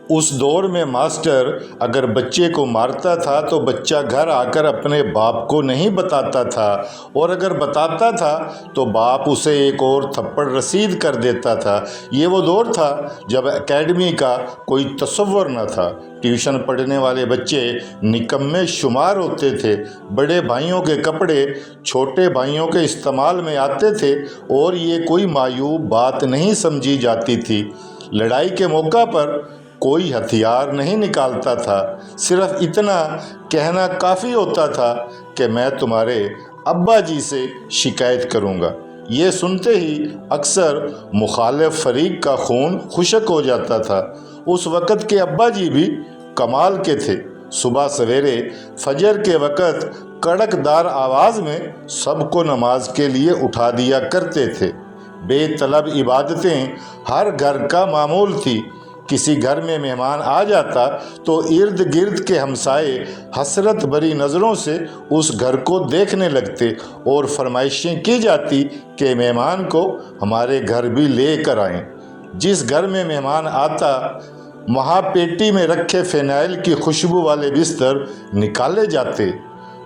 اس دور میں ماسٹر اگر بچے کو مارتا تھا تو بچہ گھر آ کر اپنے باپ کو نہیں بتاتا تھا، اور اگر بتاتا تھا تو باپ اسے ایک اور تھپڑ رسید کر دیتا تھا۔ یہ وہ دور تھا جب اکیڈمی کا کوئی تصور نہ تھا۔ ٹیوشن پڑھنے والے بچے نکمے شمار ہوتے تھے۔ بڑے بھائیوں کے کپڑے چھوٹے بھائیوں کے استعمال میں آتے تھے اور یہ کوئی معیوب بات نہیں سمجھی جاتی تھی۔ لڑائی کے موقع پر کوئی ہتھیار نہیں نکالتا تھا، صرف اتنا کہنا کافی ہوتا تھا کہ میں تمہارے ابا جی سے شکایت کروں گا۔ یہ سنتے ہی اکثر مخالف فریق کا خون خشک ہو جاتا تھا۔ اس وقت کے ابا جی بھی کمال کے تھے۔ صبح سویرے فجر کے وقت کڑک دار آواز میں سب کو نماز کے لیے اٹھا دیا کرتے تھے۔ بے طلب عبادتیں ہر گھر کا معمول تھی۔ کسی گھر میں مہمان آ جاتا تو ارد گرد کے ہمسائے حسرت بھری نظروں سے اس گھر کو دیکھنے لگتے اور فرمائشیں کی جاتی کہ مہمان کو ہمارے گھر بھی لے کر آئیں۔ جس گھر میں مہمان آتا وہاں پیٹی میں رکھے فینائل کی خوشبو والے بستر نکالے جاتے،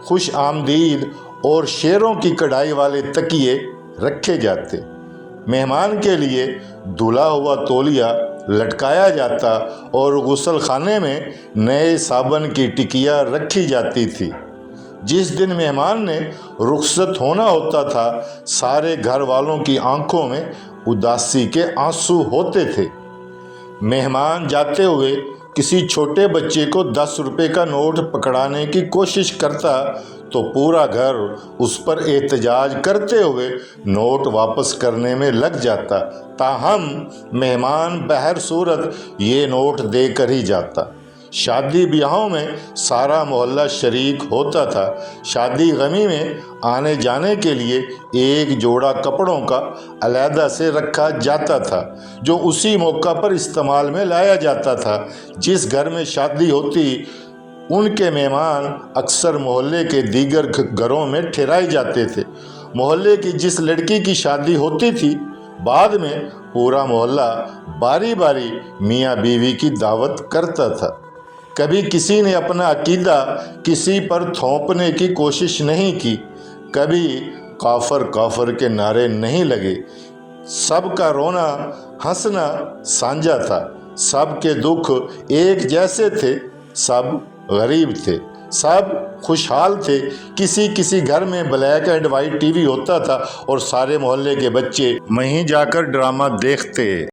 خوش آمدید اور شیروں کی کڑھائی والے تکیے رکھے جاتے، مہمان کے لیے دھلا ہوا تولیہ لٹکایا جاتا اور غسل خانے میں نئے صابن کی ٹکیا رکھی جاتی تھی۔ جس دن مہمان نے رخصت ہونا ہوتا تھا سارے گھر والوں کی آنکھوں میں اداسی کے آنسو ہوتے تھے۔ مہمان جاتے ہوئے کسی چھوٹے بچے کو 10 روپے کا نوٹ پکڑانے کی کوشش کرتا تو پورا گھر اس پر احتجاج کرتے ہوئے نوٹ واپس کرنے میں لگ جاتا، تاہم مہمان بہر صورت یہ نوٹ دے کر ہی جاتا۔ شادی بیاہوں میں سارا محلہ شریک ہوتا تھا۔ شادی غمی میں آنے جانے کے لیے ایک جوڑا کپڑوں کا علیحدہ سے رکھا جاتا تھا جو اسی موقع پر استعمال میں لایا جاتا تھا۔ جس گھر میں شادی ہوتی ان کے مہمان اکثر محلے کے دیگر گھروں میں ٹھہرائے جاتے تھے۔ محلے کی جس لڑکی کی شادی ہوتی تھی بعد میں پورا محلہ باری باری میاں بیوی کی دعوت کرتا تھا۔ کبھی کسی نے اپنا عقیدہ کسی پر تھوپنے کی کوشش نہیں کی، کبھی کافر کافر کے نعرے نہیں لگے۔ سب کا رونا ہنسنا سانجھا تھا، سب کے دکھ ایک جیسے تھے، سب غریب تھے، سب خوشحال تھے۔ کسی گھر میں black and white T V ہوتا تھا اور سارے محلے کے بچے وہیں جا کر ڈرامہ دیکھتے۔